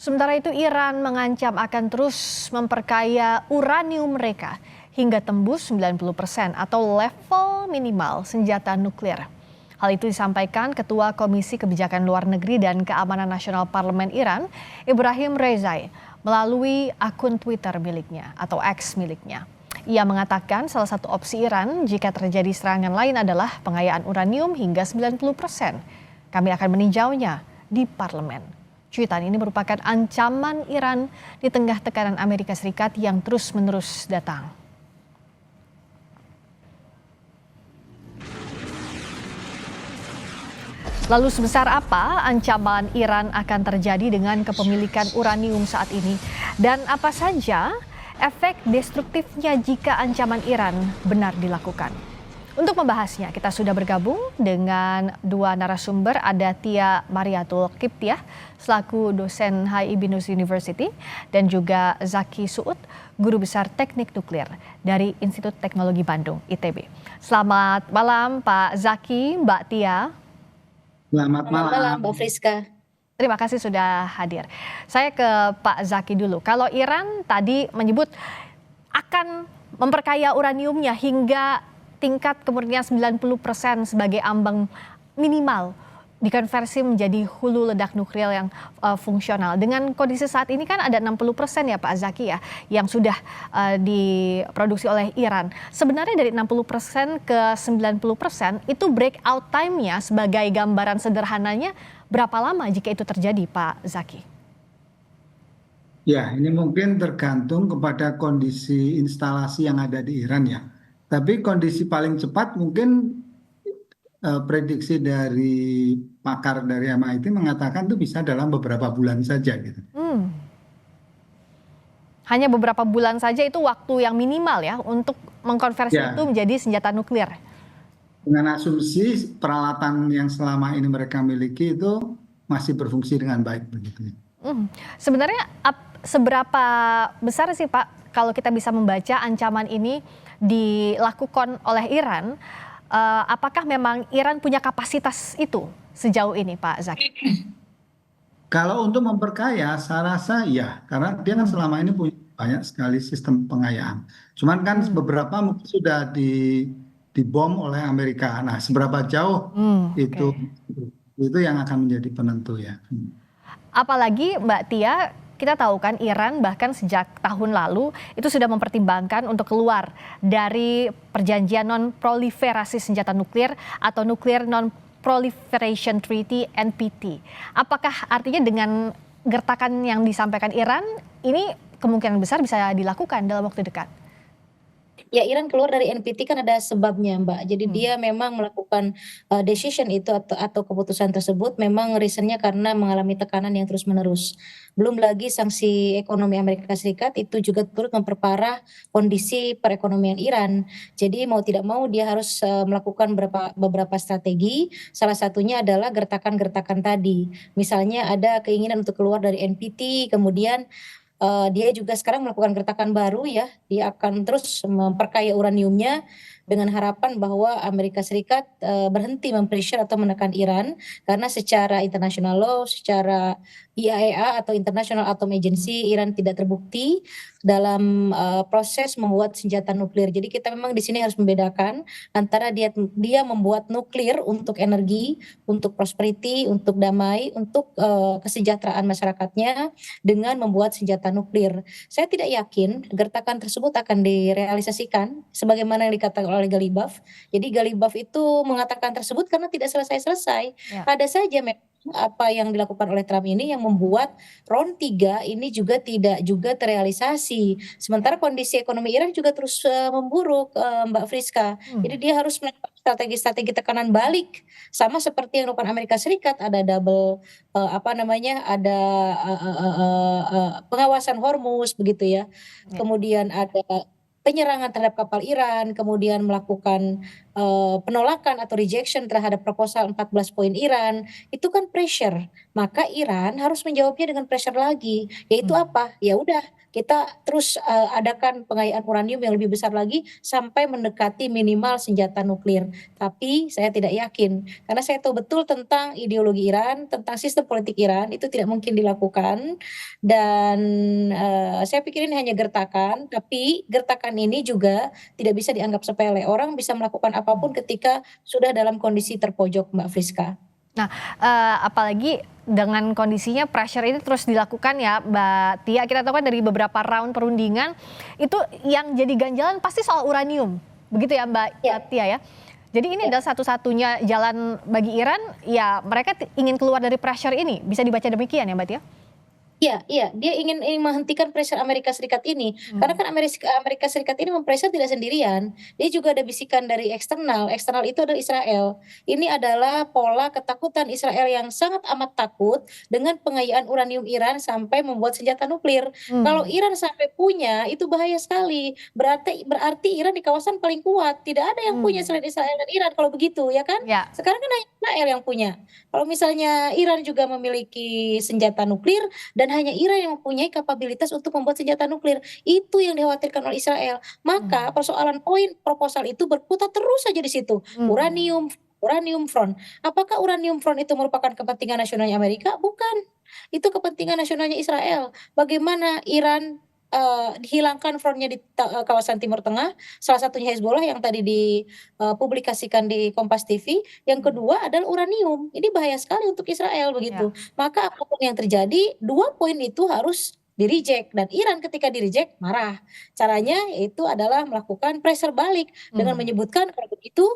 Sementara itu Iran mengancam akan terus memperkaya uranium mereka hingga tembus 90% atau level minimal senjata nuklir. Hal itu disampaikan Ketua Komisi Kebijakan Luar Negeri dan Keamanan Nasional Parlemen Iran, Ibrahim Rezai, melalui akun Twitter miliknya atau X miliknya. Ia mengatakan salah satu opsi Iran jika terjadi serangan lain adalah pengayaan uranium hingga 90%. Kami akan meninjaunya di parlemen. Cuitan ini merupakan ancaman Iran di tengah tekanan Amerika Serikat yang terus-menerus datang. Lalu sebesar apa ancaman Iran akan terjadi dengan kepemilikan uranium saat ini? Dan apa saja efek destruktifnya jika ancaman Iran benar dilakukan? Untuk membahasnya, kita sudah bergabung dengan dua narasumber, ada Tia Mariatul Kiptiah, selaku dosen HI University, dan juga Zaki Suud, Guru Besar Teknik Nuklir dari Institut Teknologi Bandung, ITB. Selamat malam Pak Zaki, Mbak Tia. Selamat malam, Mbak Friska. Terima kasih sudah hadir. Saya ke Pak Zaki dulu. Kalau Iran tadi menyebut akan memperkaya uraniumnya hingga tingkat kemurnian 90% sebagai ambang minimal dikonversi menjadi hulu ledak nuklir yang fungsional. Dengan kondisi saat ini kan ada 60% ya Pak Zaki ya yang sudah diproduksi oleh Iran. Sebenarnya dari 60% ke 90% itu breakout time-nya sebagai gambaran sederhananya berapa lama jika itu terjadi Pak Zaki? Ya, ini mungkin tergantung kepada kondisi instalasi yang ada di Iran ya. Tapi kondisi paling cepat mungkin prediksi dari pakar dari MIT mengatakan itu bisa dalam beberapa bulan saja gitu. Hanya beberapa bulan saja itu waktu yang minimal ya untuk mengkonversi Ya, itu menjadi senjata nuklir. dengan asumsi peralatan yang selama ini mereka miliki itu masih berfungsi dengan baik begitu. Sebenarnya seberapa besar sih Pak kalau kita bisa membaca ancaman ini dilakukan oleh Iran? Apakah memang Iran punya kapasitas itu sejauh ini Pak Zaki? Kalau untuk memperkaya, saya rasa ya, karena dia kan selama ini punya banyak sekali sistem pengayaan. Cuman kan beberapa mungkin sudah dibom oleh Amerika. Nah, seberapa jauh itu Oke. itu yang akan menjadi penentu ya. Apalagi Mbak Tia, kita tahu kan Iran bahkan sejak tahun lalu itu sudah mempertimbangkan untuk keluar dari perjanjian non-proliferasi senjata nuklir atau Nuclear Non-Proliferation Treaty (NPT). Apakah artinya dengan gertakan yang disampaikan Iran ini kemungkinan besar bisa dilakukan dalam waktu dekat? Ya, Iran keluar dari NPT kan ada sebabnya, Mbak. Jadi dia memang melakukan decision itu atau keputusan tersebut memang reasonnya karena mengalami tekanan yang terus-menerus. Belum lagi sanksi ekonomi Amerika Serikat itu juga turut memperparah kondisi perekonomian Iran. Jadi mau tidak mau dia harus melakukan beberapa strategi. Salah satunya adalah gertakan-gertakan tadi. Misalnya ada keinginan untuk keluar dari NPT, kemudian dia juga sekarang melakukan gertakan baru ya, dia akan terus memperkaya uraniumnya dengan harapan bahwa Amerika Serikat berhenti mempressure atau menekan Iran karena secara international law, secara IAEA atau International Atom Agency, Iran tidak terbukti dalam proses membuat senjata nuklir. Jadi kita memang di sini harus membedakan antara dia membuat nuklir untuk energi, untuk prosperity, untuk damai, untuk kesejahteraan masyarakatnya dengan membuat senjata nuklir. Saya tidak yakin gertakan tersebut akan direalisasikan sebagaimana yang dikatakan oleh Galibaf. Jadi Galibaf itu mengatakan tersebut karena tidak selesai-selesai. Ya. Ada saja apa yang dilakukan oleh Trump ini yang membuat round 3 ini juga tidak juga terrealisasi. Sementara kondisi ekonomi Iran juga terus memburuk, Mbak Friska. Jadi dia harus melakukan strategi-strategi tekanan balik sama seperti yang dilakukan Amerika Serikat, ada double ada pengawasan Hormuz begitu ya. Ya. Kemudian ada penyerangan terhadap kapal Iran, kemudian melakukan penolakan atau rejection terhadap proposal 14 poin Iran. Itu kan pressure maka Iran harus menjawabnya dengan pressure lagi, yaitu apa? Ya udah, kita terus adakan pengayaan uranium yang lebih besar lagi sampai mendekati minimal senjata nuklir. Tapi saya tidak yakin, karena saya tahu betul tentang ideologi Iran, tentang sistem politik Iran, itu tidak mungkin dilakukan. Dan saya pikir ini hanya gertakan, tapi gertakan ini juga tidak bisa dianggap sepele. Orang bisa melakukan apapun ketika sudah dalam kondisi terpojok, Mbak Friska. Nah, apalagi dengan kondisinya pressure ini terus dilakukan ya Mbak Tia, kita tahu kan dari beberapa round perundingan, itu yang jadi ganjalan pasti soal uranium, begitu ya Mbak Ya. Tia ya? Jadi ini adalah satu-satunya jalan bagi Iran, ya mereka ingin keluar dari pressure ini, bisa dibaca demikian ya Mbak Tia? Iya iya, dia ingin menghentikan pressure Amerika Serikat ini. Karena kan Amerika Serikat ini mempressure tidak sendirian, dia juga ada bisikan dari eksternal, eksternal itu adalah Israel. Ini adalah pola ketakutan Israel yang sangat amat takut dengan pengayaan uranium Iran sampai membuat senjata nuklir. Kalau Iran sampai punya, itu bahaya sekali. Berarti Iran di kawasan paling kuat, tidak ada yang punya selain Israel dan Iran kalau begitu, ya kan? Ya. Sekarang kan hanya Israel yang punya. Kalau misalnya Iran juga memiliki senjata nuklir dan hanya Iran yang mempunyai kapabilitas untuk membuat senjata nuklir. Itu yang dikhawatirkan oleh Israel. Maka persoalan poin proposal itu berputar terus saja di situ. Uranium, uranium front. Apakah uranium front itu merupakan kepentingan nasionalnya Amerika? Bukan. Itu kepentingan nasionalnya Israel. Bagaimana Iran dihilangkan frontnya di kawasan Timur Tengah, salah satunya Hezbollah yang tadi dipublikasikan di Kompas TV. Yang kedua adalah uranium. Ini bahaya sekali untuk Israel begitu. Maka apapun yang terjadi, dua poin itu harus di-reject, dan Iran ketika di-reject marah. Caranya yaitu adalah melakukan pressure balik dengan menyebutkan kalau begitu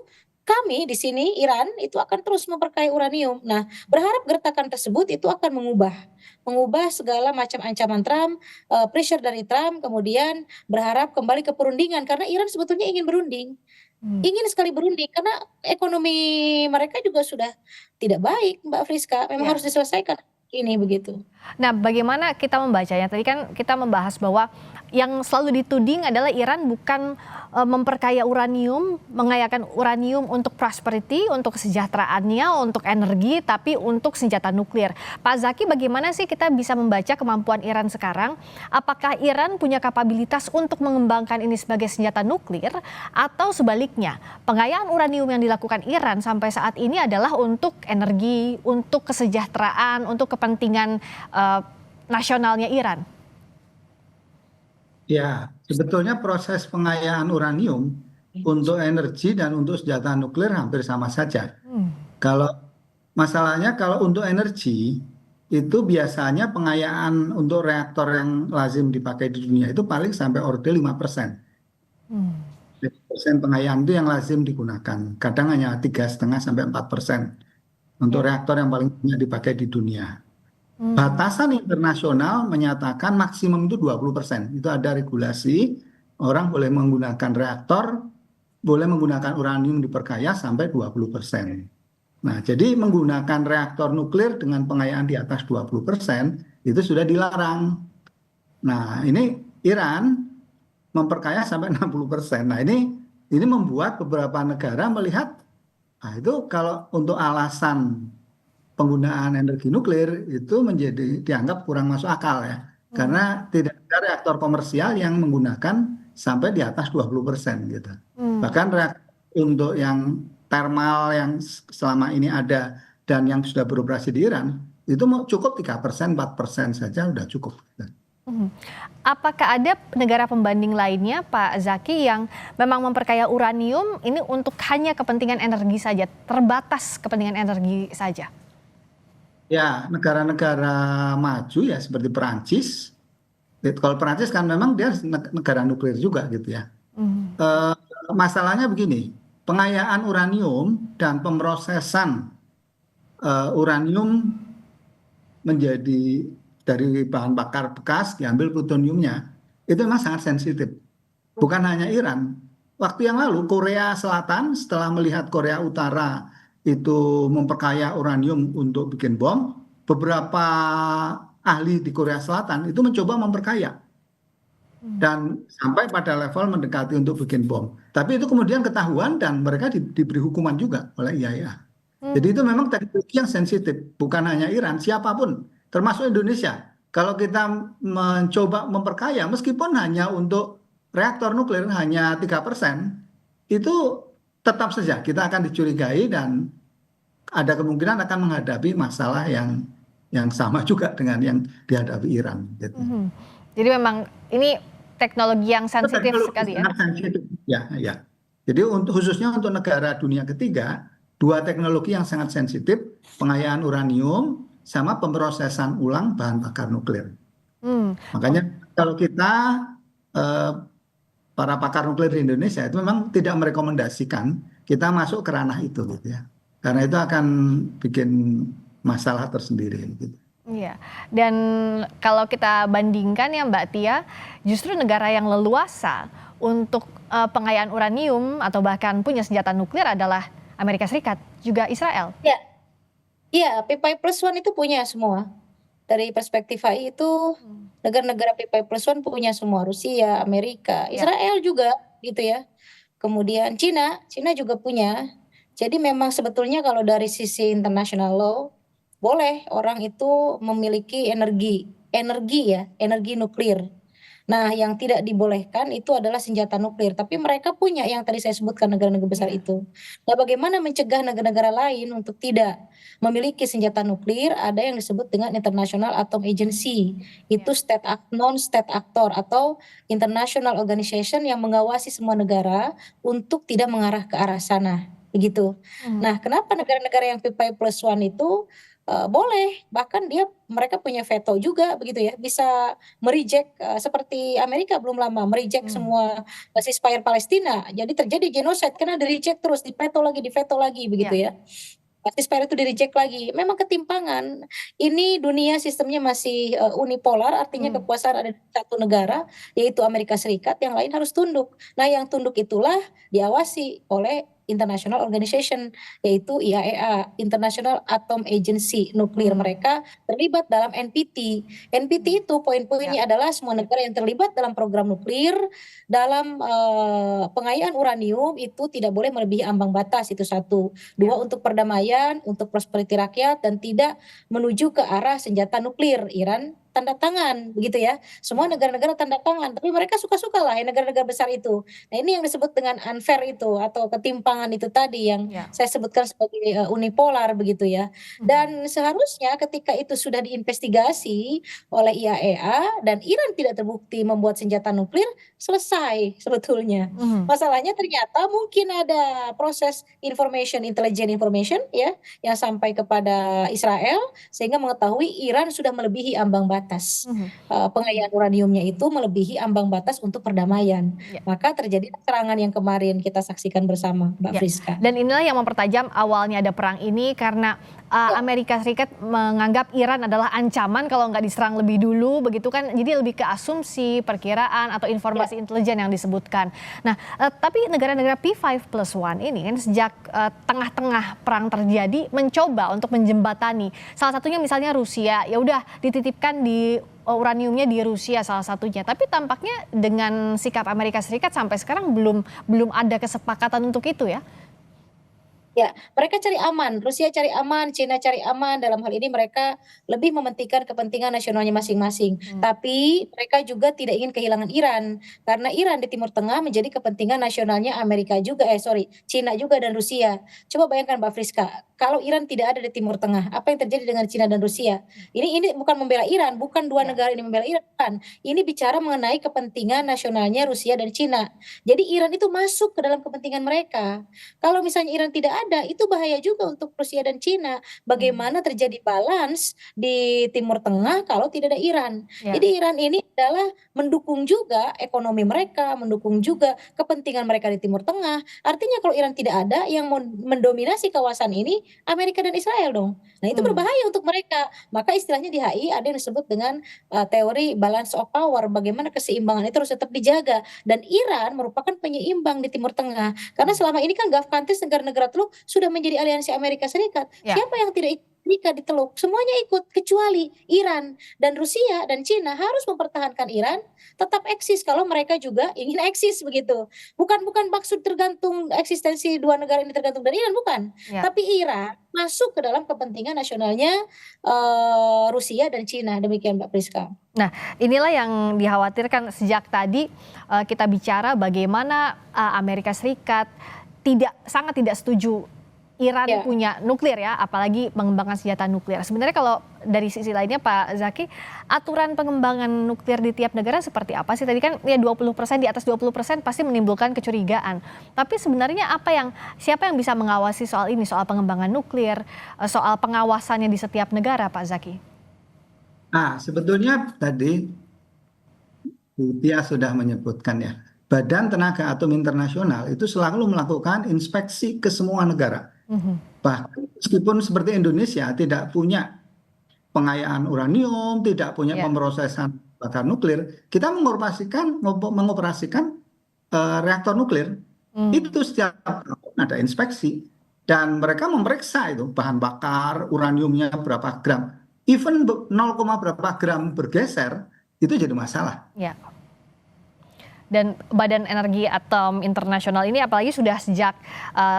kami di sini Iran itu akan terus memperkaya uranium. Nah, berharap gertakan tersebut itu akan mengubah segala macam ancaman Trump, pressure dari Trump, kemudian berharap kembali ke perundingan karena Iran sebetulnya ingin berunding. Ingin sekali berunding karena ekonomi mereka juga sudah tidak baik, Mbak Friska. Memang harus diselesaikan ini begitu. Nah, bagaimana kita membacanya? Tadi kan kita membahas bahwa yang selalu dituding adalah Iran bukan memperkaya uranium, mengayakan uranium untuk prosperity, untuk kesejahteraannya, untuk energi, tapi untuk senjata nuklir. Pak Zaki, bagaimana sih kita bisa membaca kemampuan Iran sekarang? Apakah Iran punya kapabilitas untuk mengembangkan ini sebagai senjata nuklir, atau sebaliknya, pengayaan uranium yang dilakukan Iran sampai saat ini adalah untuk energi, untuk kesejahteraan, untuk kepentingan nasionalnya Iran? Ya, sebetulnya proses pengayaan uranium untuk energi dan untuk senjata nuklir hampir sama saja. Kalau masalahnya kalau untuk energi itu biasanya pengayaan untuk reaktor yang lazim dipakai di dunia itu paling sampai orde 5%. 5% pengayaan itu yang lazim digunakan. Kadang hanya 3,5 sampai 4% untuk reaktor yang paling banyak dipakai di dunia. Batasan internasional menyatakan maksimum itu 20%. Itu ada regulasi, orang boleh menggunakan reaktor, boleh menggunakan uranium diperkaya sampai 20%. Nah, jadi menggunakan reaktor nuklir dengan pengayaan di atas 20% itu sudah dilarang. Nah, ini Iran memperkaya sampai 60%. Nah, ini membuat beberapa negara melihat, itu kalau untuk alasan penggunaan energi nuklir itu menjadi dianggap kurang masuk akal ya. Karena tidak ada reaktor komersial yang menggunakan sampai di atas 20% gitu. Bahkan reaktor untuk yang thermal yang selama ini ada dan yang sudah beroperasi di Iran itu cukup 3%, 4% saja sudah cukup. Apakah ada negara pembanding lainnya Pak Zaki yang memang memperkaya uranium ini untuk hanya kepentingan energi saja, terbatas kepentingan energi saja? Ya, negara-negara maju ya seperti Perancis. Kalau Perancis kan memang dia negara nuklir juga gitu ya. Masalahnya begini, pengayaan uranium dan pemrosesan uranium menjadi dari bahan bakar bekas diambil plutoniumnya itu memang sangat sensitif. Bukan hanya Iran. Waktu yang lalu Korea Selatan setelah melihat Korea Utara itu memperkaya uranium untuk bikin bom, beberapa ahli di Korea Selatan itu mencoba memperkaya dan sampai pada level mendekati untuk bikin bom. Tapi itu kemudian ketahuan dan mereka diberi hukuman juga oleh IAEA. Jadi itu memang teknologi yang sensitif, bukan hanya Iran, siapapun, termasuk Indonesia. Kalau kita mencoba memperkaya, meskipun hanya untuk reaktor nuklir hanya 3%, itu tetap saja kita akan dicurigai dan ada kemungkinan akan menghadapi masalah yang sama juga dengan yang dihadapi Iran. Gitu. Jadi memang ini teknologi yang sensitif Teknologi sekali ya. sangat sensitif. Ya, ya. Jadi khususnya untuk negara dunia ketiga, dua teknologi yang sangat sensitif, pengayaan uranium sama pemrosesan ulang bahan bakar nuklir. Hmm. Makanya kalau kita eh, para pakar nuklir di Indonesia itu memang tidak merekomendasikan kita masuk ke ranah itu gitu ya. Karena itu akan bikin masalah tersendiri gitu. Iya, dan kalau kita bandingkan ya Mbak Tia, justru negara yang leluasa untuk pengayaan uranium atau bahkan punya senjata nuklir adalah Amerika Serikat, juga Israel. Ya, iya, P5+1 itu punya semua. Dari perspektif HI itu negara-negara P5+1 punya semua, Rusia, Amerika, Ya. Israel juga gitu ya. Kemudian Cina juga punya. Jadi memang sebetulnya kalau dari sisi international law, boleh orang itu memiliki energi nuklir. Nah, yang tidak dibolehkan itu adalah senjata nuklir, tapi mereka punya yang tadi saya sebutkan negara-negara besar Iya. itu. Nah, bagaimana mencegah negara-negara lain untuk tidak memiliki senjata nuklir? Ada yang disebut dengan International Atom Agency. Itu non-state actor atau international organization yang mengawasi semua negara untuk tidak mengarah ke arah sana. Begitu. Nah, kenapa negara-negara yang P5+1 itu boleh, bahkan mereka punya veto juga begitu ya, bisa mereject seperti Amerika belum lama mereject semua ceasefire Palestina. Jadi terjadi genocide karena di reject terus, di veto lagi begitu ya. Ceasefire itu di reject lagi. Memang ketimpangan. Ini dunia sistemnya masih unipolar, artinya kekuasaan ada di satu negara, yaitu Amerika Serikat, yang lain harus tunduk. Nah, yang tunduk itulah diawasi oleh international organization, yaitu IAEA, International Atom Agency nuklir. Mereka terlibat dalam NPT. NPT itu poin-poinnya adalah semua negara yang terlibat dalam program nuklir, dalam pengayaan uranium itu tidak boleh melebihi ambang batas, itu satu. Dua, untuk perdamaian, untuk prosperity rakyat, dan tidak menuju ke arah senjata nuklir. Iran tanda tangan begitu ya. Semua negara-negara tanda tangan, tapi mereka suka-suka lah ya negara-negara besar itu. Nah, ini yang disebut dengan unfair itu atau ketimpangan itu tadi yang saya sebutkan sebagai unipolar begitu ya. Dan seharusnya ketika itu sudah diinvestigasi oleh IAEA dan Iran tidak terbukti membuat senjata nuklir, selesai sebetulnya. Masalahnya ternyata mungkin ada proses intelligence information ya yang sampai kepada Israel sehingga mengetahui Iran sudah melebihi ambang batas. Pengayaan uraniumnya itu melebihi ambang batas untuk perdamaian. Maka terjadi serangan yang kemarin kita saksikan bersama, Mbak Friska. Dan inilah yang mempertajam awalnya ada perang ini karena Amerika Serikat menganggap Iran adalah ancaman kalau nggak diserang lebih dulu, begitu kan? Jadi lebih ke asumsi, perkiraan atau informasi intelijen yang disebutkan. Nah, tapi negara-negara P5+1 ini kan sejak tengah-tengah perang terjadi mencoba untuk menjembatani. Salah satunya misalnya Rusia, ya udah dititipkan di uraniumnya di Rusia salah satunya. Tapi tampaknya dengan sikap Amerika Serikat sampai sekarang belum ada kesepakatan untuk itu ya. Ya, mereka cari aman, Rusia cari aman, Cina cari aman. Dalam hal ini mereka lebih mementingkan kepentingan nasionalnya masing-masing. Tapi mereka juga tidak ingin kehilangan Iran. Karena Iran di Timur Tengah menjadi kepentingan nasionalnya Cina juga dan Rusia. Coba bayangkan Mbak Friska, kalau Iran tidak ada di Timur Tengah, apa yang terjadi dengan Cina dan Rusia? Ini bukan membela Iran, bukan dua negara ini membela Iran. Ini bicara mengenai kepentingan nasionalnya Rusia dan Cina. Jadi Iran itu masuk ke dalam kepentingan mereka. Kalau misalnya Iran tidak ada, itu bahaya juga untuk Rusia dan Cina. Bagaimana terjadi balance di Timur Tengah kalau tidak ada Iran? Jadi Iran ini adalah mendukung juga ekonomi mereka, mendukung juga kepentingan mereka di Timur Tengah. Artinya kalau Iran tidak ada, yang mendominasi kawasan ini Amerika dan Israel dong. Nah, itu berbahaya untuk mereka. Maka istilahnya di HI ada yang disebut dengan teori balance of power. Bagaimana keseimbangan itu harus tetap dijaga. Dan Iran merupakan penyeimbang di Timur Tengah. Karena selama ini kan Gulf countries, negara-negara teluk sudah menjadi aliansi Amerika Serikat. Siapa yang tidak ikut Amerika diteluk, semuanya ikut kecuali Iran dan Rusia dan Cina harus mempertahankan Iran tetap eksis kalau mereka juga ingin eksis begitu. Bukan maksud tergantung eksistensi dua negara ini tergantung dari Iran, bukan. Ya. Tapi Iran masuk ke dalam kepentingan nasionalnya Rusia dan Cina. Demikian Mbak Priska. Nah, inilah yang dikhawatirkan sejak tadi kita bicara bagaimana Amerika Serikat sangat tidak setuju Iran Ya. punya nuklir ya, apalagi mengembangkan senjata nuklir. Sebenarnya kalau dari sisi lainnya Pak Zaki, aturan pengembangan nuklir di tiap negara seperti apa sih? Tadi kan ya 20%, di atas 20% pasti menimbulkan kecurigaan. Tapi sebenarnya siapa yang bisa mengawasi soal ini, soal pengembangan nuklir, soal pengawasannya di setiap negara Pak Zaki? Nah, sebetulnya tadi Bu Tia sudah menyebutkan ya, Badan Tenaga Atom Internasional itu selalu melakukan inspeksi ke semua negara. Bahkan meskipun seperti Indonesia tidak punya pengayaan uranium, tidak punya pemrosesan bakar nuklir, kita mengoperasikan reaktor nuklir. Itu setiap tahun ada inspeksi dan mereka memeriksa itu bahan bakar uraniumnya berapa gram. Even 0, berapa gram bergeser itu jadi masalah. Ya. Dan Badan Energi Atom Internasional ini apalagi sudah sejak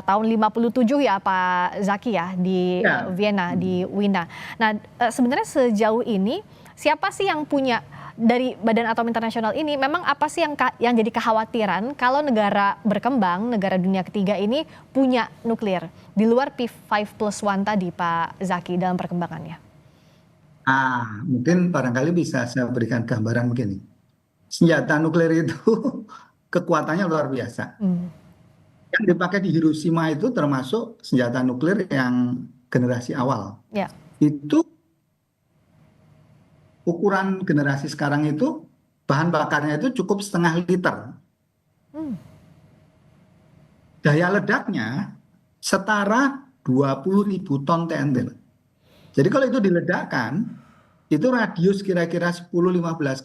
tahun 57 ya Pak Zaki ya di Vienna, di Wina. Nah sebenarnya sejauh ini siapa sih yang punya dari Badan Atom Internasional ini, memang apa sih yang jadi kekhawatiran kalau negara berkembang, negara dunia ketiga ini punya nuklir di luar P5+1 tadi Pak Zaki dalam perkembangannya? Mungkin barangkali bisa saya berikan gambaran begini. Senjata nuklir itu kekuatannya luar biasa. Yang dipakai di Hiroshima itu termasuk senjata nuklir yang generasi awal. Ya. Itu ukuran generasi sekarang itu bahan bakarnya itu cukup 0,5 liter. Daya ledaknya setara 20.000 ton TNT. Jadi kalau itu diledakkan, itu radius kira-kira 10-15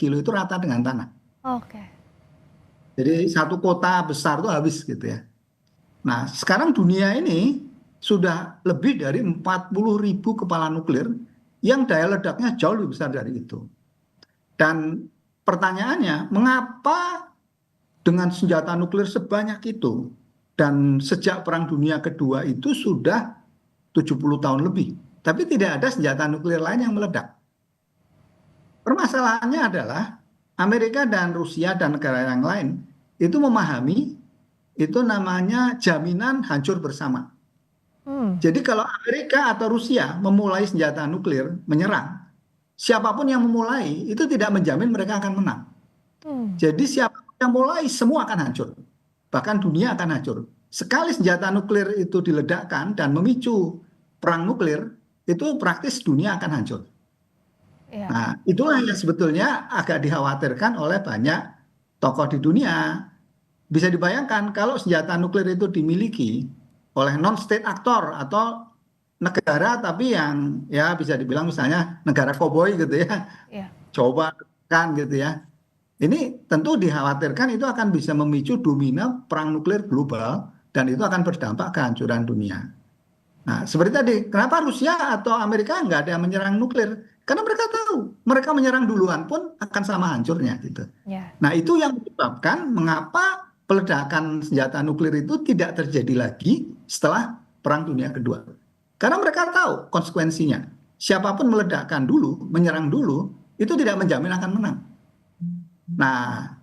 kilo itu rata dengan tanah. Oke. Jadi satu kota besar itu habis gitu ya. Nah sekarang dunia ini sudah lebih dari 40.000 kepala nuklir yang daya ledaknya jauh lebih besar dari itu. Dan pertanyaannya, mengapa dengan senjata nuklir sebanyak itu dan sejak Perang Dunia Kedua itu sudah 70 tahun lebih, tapi tidak ada senjata nuklir lain yang meledak? Permasalahannya adalah Amerika dan Rusia dan negara yang lain itu memahami itu namanya jaminan hancur bersama. Jadi kalau Amerika atau Rusia memulai senjata nuklir menyerang, siapapun yang memulai itu tidak menjamin mereka akan menang. Jadi siapapun yang mulai semua akan hancur. Bahkan dunia akan hancur. Sekali senjata nuklir itu diledakkan dan memicu perang nuklir, itu praktis dunia akan hancur. Nah, itulah yang sebetulnya agak dikhawatirkan oleh banyak tokoh di dunia. Bisa dibayangkan kalau senjata nuklir itu dimiliki oleh non-state actor atau negara tapi yang ya bisa dibilang misalnya negara koboi gitu ya. Coba kan gitu ya. Ini tentu dikhawatirkan itu akan bisa memicu domino perang nuklir global dan itu akan berdampak kehancuran dunia. Nah, seperti tadi, kenapa Rusia atau Amerika nggak ada yang menyerang nuklir? Karena mereka tahu, mereka menyerang duluan pun akan sama hancurnya gitu. Nah, itu yang menyebabkan mengapa peledakan senjata nuklir itu tidak terjadi lagi setelah Perang Dunia Kedua. Karena mereka tahu konsekuensinya. Siapapun meledakkan dulu, menyerang dulu, itu tidak menjamin akan menang. Nah,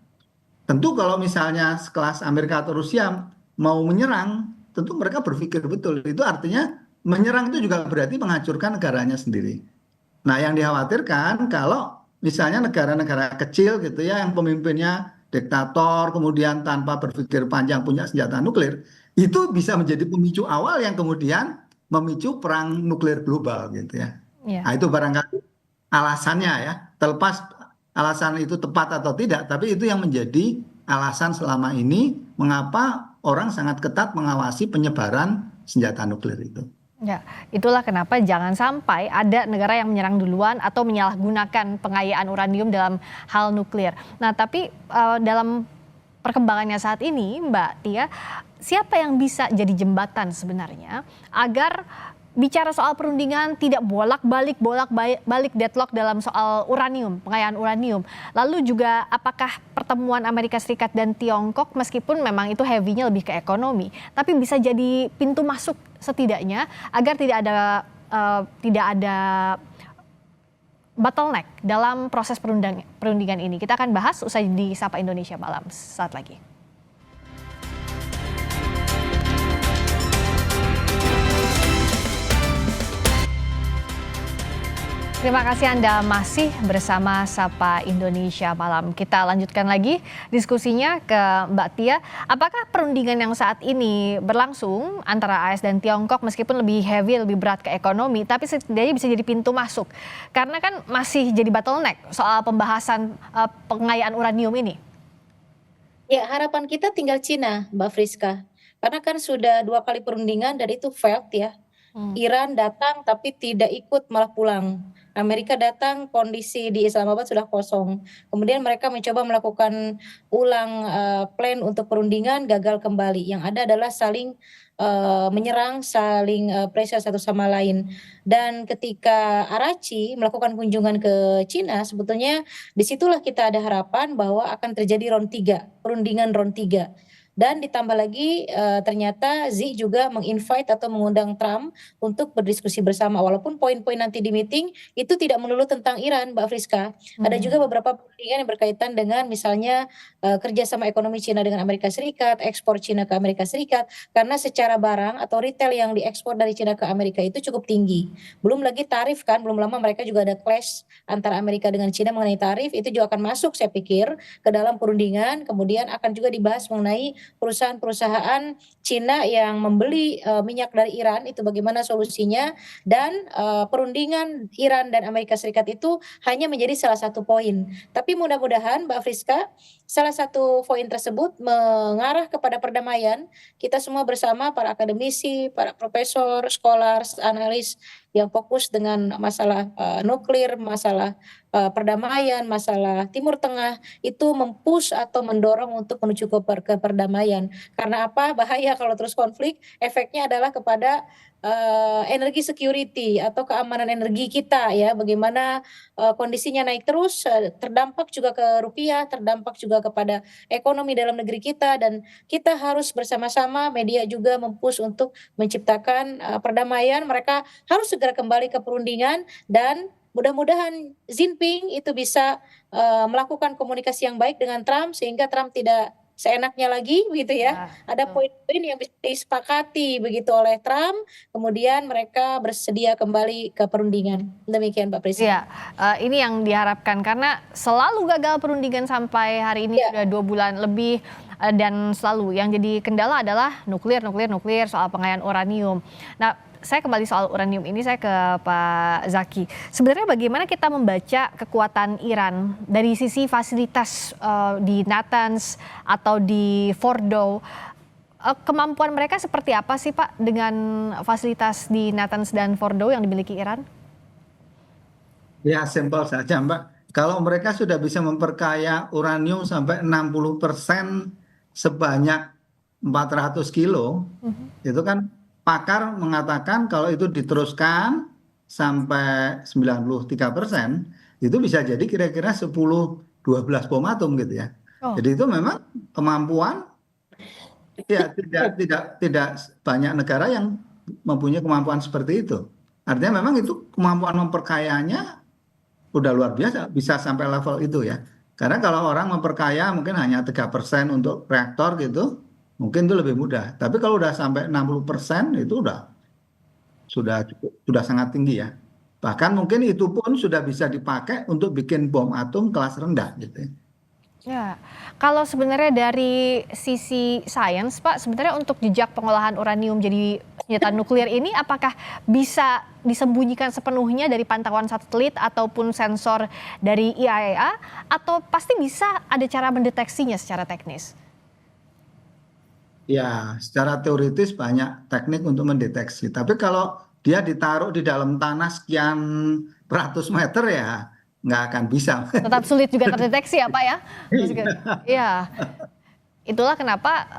tentu kalau misalnya sekelas Amerika atau Rusia mau menyerang, tentu mereka berpikir betul. Itu artinya menyerang itu juga berarti menghancurkan negaranya sendiri. Nah, yang dikhawatirkan kalau misalnya negara-negara kecil gitu ya, yang pemimpinnya diktator, kemudian tanpa berpikir panjang punya senjata nuklir, itu bisa menjadi pemicu awal yang kemudian memicu perang nuklir global gitu ya. Nah, itu barangkali alasannya ya, terlepas alasan itu tepat atau tidak, tapi itu yang menjadi alasan selama ini mengapa orang sangat ketat mengawasi penyebaran senjata nuklir itu. Ya, itulah kenapa jangan sampai ada negara yang menyerang duluan atau menyalahgunakan pengayaan uranium dalam hal nuklir. Nah, tapi dalam perkembangannya saat ini, Mbak Tia, siapa yang bisa jadi jembatan sebenarnya agar bicara soal perundingan tidak bolak-balik deadlock dalam soal uranium, pengayaan uranium. Lalu juga apakah pertemuan Amerika Serikat dan Tiongkok meskipun memang itu heavy-nya lebih ke ekonomi, tapi bisa jadi pintu masuk setidaknya agar tidak ada bottleneck dalam proses perundingan ini. Kita akan bahas usai di Sapa Indonesia Malam saat lagi. Terima kasih Anda masih bersama Sapa Indonesia Malam. Kita lanjutkan lagi diskusinya ke Mbak Tia. Apakah perundingan yang saat ini berlangsung antara AS dan Tiongkok meskipun lebih heavy, lebih berat ke ekonomi, tapi setidaknya bisa jadi pintu masuk? Karena kan masih jadi bottleneck soal pembahasan pengayaan uranium ini. Ya, harapan kita tinggal Cina, Mbak Friska. Karena kan sudah 2 kali perundingan dan itu failed ya. Iran datang tapi tidak ikut, malah pulang. Amerika datang, kondisi di Islamabad sudah kosong. Kemudian mereka mencoba melakukan ulang plan untuk perundingan, gagal kembali. Yang ada adalah saling menyerang, saling pressure satu sama lain. Dan ketika Arachi melakukan kunjungan ke Cina, sebetulnya disitulah kita ada harapan bahwa akan terjadi round 3, perundingan round 3. Dan ditambah lagi ternyata Xi juga menginvite atau mengundang Trump untuk berdiskusi bersama. Walaupun poin-poin nanti di meeting itu tidak melulu tentang Iran, Mbak Friska. Ada juga beberapa perundingan yang berkaitan dengan misalnya kerjasama ekonomi Cina dengan Amerika Serikat, ekspor Cina ke Amerika Serikat. Karena secara barang atau retail yang diekspor dari Cina ke Amerika itu cukup tinggi. Belum lagi tarif kan, belum lama mereka juga ada clash antara Amerika dengan Cina mengenai tarif. Itu juga akan masuk saya pikir ke dalam perundingan. Kemudian akan juga dibahas mengenai perusahaan-perusahaan Cina yang membeli minyak dari Iran, itu bagaimana solusinya, dan perundingan Iran dan Amerika Serikat itu hanya menjadi salah satu poin. Tapi mudah-mudahan Mbak Friska, salah satu poin tersebut mengarah kepada perdamaian. Kita semua bersama, para akademisi, para profesor, scholars, analis yang fokus dengan masalah nuklir, masalah perdamaian, masalah Timur Tengah, itu mempush atau mendorong untuk menuju ke perdamaian. Karena apa? Bahaya kalau terus konflik, efeknya adalah kepada energi security atau keamanan energi kita ya. Bagaimana kondisinya naik terus, terdampak juga ke rupiah, terdampak juga kepada ekonomi dalam negeri kita, dan kita harus bersama-sama, media juga mempush untuk menciptakan perdamaian. Mereka harus segera kembali ke perundingan, dan mudah-mudahan Xi Jinping itu bisa melakukan komunikasi yang baik dengan Trump sehingga Trump tidak seenaknya lagi begitu ya. Ada poin-poin yang bisa disepakati begitu oleh Trump, kemudian mereka bersedia kembali ke perundingan. Demikian Pak Presiden. Ya, ini yang diharapkan karena selalu gagal perundingan sampai hari ini sudah 2 bulan lebih, dan selalu yang jadi kendala adalah nuklir soal pengayaan uranium. Nah, saya kembali soal uranium ini, saya ke Pak Zaki. Sebenarnya bagaimana kita membaca kekuatan Iran dari sisi fasilitas di Natanz atau di Fordow? Kemampuan mereka seperti apa sih Pak dengan fasilitas di Natanz dan Fordow yang dimiliki Iran? Ya, simpel saja Mbak. Kalau mereka sudah bisa memperkaya uranium sampai 60% sebanyak 400 kilo, itu kan pakar mengatakan kalau itu diteruskan sampai 93%, itu bisa jadi kira-kira 10-12 bom atom gitu ya. Jadi itu memang kemampuan, ya tidak banyak negara yang mempunyai kemampuan seperti itu. Artinya memang itu kemampuan memperkayanya udah luar biasa, bisa sampai level itu ya. Karena kalau orang memperkaya mungkin hanya 3% untuk reaktor gitu, mungkin itu lebih mudah. Tapi kalau udah sampai 60% itu sudah sangat tinggi ya. Bahkan mungkin itu pun sudah bisa dipakai untuk bikin bom atom kelas rendah gitu. Ya, kalau sebenarnya dari sisi sains Pak, sebenarnya untuk jejak pengolahan uranium jadi senjata nuklir ini apakah bisa disembunyikan sepenuhnya dari pantauan satelit ataupun sensor dari IAEA, atau pasti bisa ada cara mendeteksinya secara teknis? Ya, secara teoritis banyak teknik untuk mendeteksi. Tapi kalau dia ditaruh di dalam tanah sekian ratus meter ya nggak akan bisa. Tetap sulit juga terdeteksi ya Pak ya? Iya. Itulah kenapa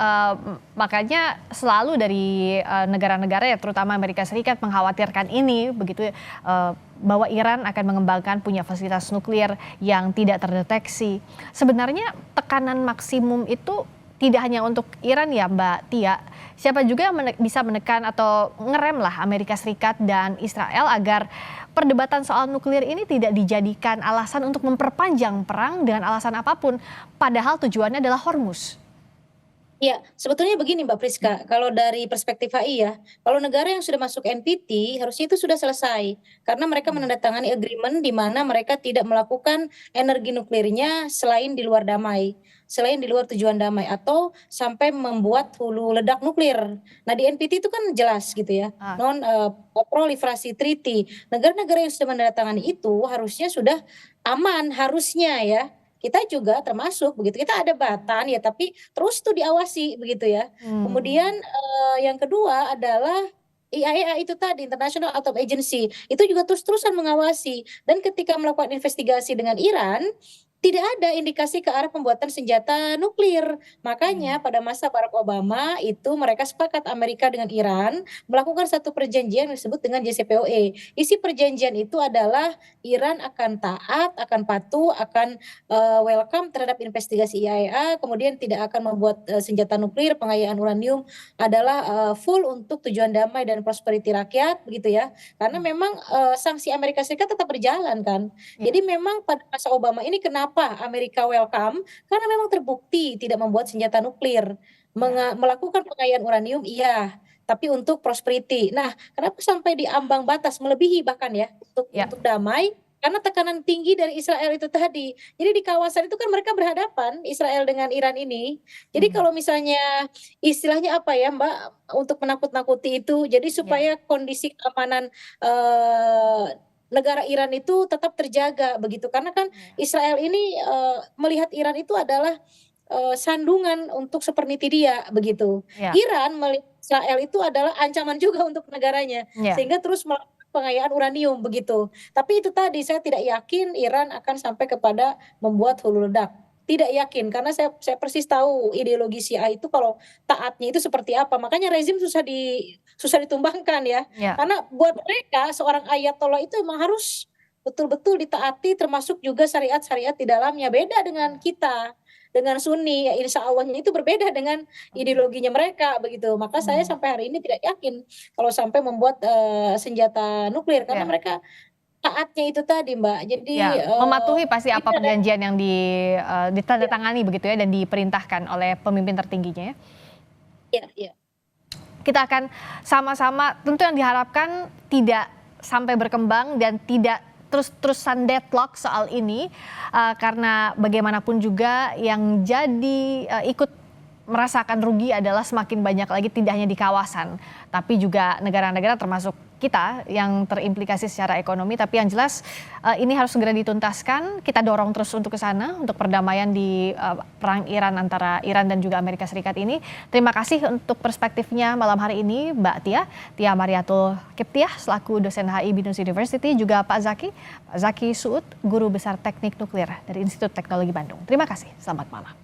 makanya selalu dari negara-negara ya terutama Amerika Serikat mengkhawatirkan ini begitu bahwa Iran akan mengembangkan punya fasilitas nuklir yang tidak terdeteksi. Sebenarnya tekanan maksimum itu tidak hanya untuk Iran ya Mbak Tia, siapa juga yang bisa menekan atau ngerem lah Amerika Serikat dan Israel agar perdebatan soal nuklir ini tidak dijadikan alasan untuk memperpanjang perang dengan alasan apapun, padahal tujuannya adalah Hormuz. Ya, sebetulnya begini Mbak Priska, kalau dari perspektif HI ya, kalau negara yang sudah masuk NPT harusnya itu sudah selesai karena mereka menandatangani agreement di mana mereka tidak melakukan energi nuklirnya selain di luar damai, selain di luar tujuan damai atau sampai membuat hulu ledak nuklir. Nah, di NPT itu kan jelas gitu ya, non proliferasi treaty. Negara-negara yang sudah menandatangani itu harusnya sudah aman harusnya ya. Kita juga termasuk begitu, kita ada batan ya tapi terus tuh diawasi begitu ya. Kemudian yang kedua adalah IAEA itu tadi, International Atomic Agency, itu juga terus-terusan mengawasi dan ketika melakukan investigasi dengan Iran, tidak ada indikasi ke arah pembuatan senjata nuklir. Makanya pada masa Barack Obama itu mereka sepakat Amerika dengan Iran melakukan satu perjanjian yang disebut dengan JCPOA. Isi perjanjian itu adalah Iran akan taat, akan patuh, akan welcome terhadap investigasi IAEA, kemudian tidak akan membuat senjata nuklir, pengayaan uranium adalah full untuk tujuan damai dan prosperity rakyat begitu ya. Karena memang sanksi Amerika Serikat tetap berjalan kan. Jadi memang pada masa Obama ini kenapa Amerika welcome? Karena memang terbukti tidak membuat senjata nuklir, melakukan pengayaan uranium iya, tapi untuk prosperity. Nah, kenapa sampai di ambang batas melebihi bahkan ya untuk damai? Karena tekanan tinggi dari Israel itu tadi. Jadi di kawasan itu kan mereka berhadapan Israel dengan Iran ini. Jadi kalau misalnya istilahnya apa ya Mbak untuk menakut-nakuti itu, jadi supaya kondisi keamanan negara Iran itu tetap terjaga begitu. Karena kan Israel ini melihat Iran itu adalah sandungan untuk seperti dia begitu. Iran melihat Israel itu adalah ancaman juga untuk negaranya, sehingga terus melakukan pengayaan uranium begitu. Tapi itu tadi saya tidak yakin Iran akan sampai kepada membuat hulu ledak. Tidak yakin karena saya persis tahu ideologi Syiah itu kalau taatnya itu seperti apa. Makanya rezim susah ditumbangkan ya. Karena buat mereka seorang ayatollah itu memang harus betul-betul ditaati termasuk juga syariat-syariat di dalamnya. Beda dengan kita, dengan Sunni ya insya Allahnya itu berbeda dengan ideologinya mereka begitu. Maka saya sampai hari ini tidak yakin kalau sampai membuat senjata nuklir karena mereka taatnya itu tadi Mbak. Jadi mematuhi pasti apa perjanjian yang ditandatangani begitu ya dan diperintahkan oleh pemimpin tertingginya ya. Iya. Kita akan sama-sama tentu yang diharapkan tidak sampai berkembang dan tidak terus-terusan deadlock soal ini karena bagaimanapun juga yang jadi ikut merasakan rugi adalah semakin banyak lagi tidak hanya di kawasan tapi juga negara-negara termasuk kita yang terimplikasi secara ekonomi. Tapi yang jelas ini harus segera dituntaskan. Kita dorong terus untuk ke sana untuk perdamaian di perang Iran antara Iran dan juga Amerika Serikat ini. Terima kasih untuk perspektifnya malam hari ini Mbak Tia Mariatul Kiptiah selaku dosen HI Binus University, juga Pak Zaki Suud, guru besar teknik nuklir dari Institut Teknologi Bandung. Terima kasih, selamat malam.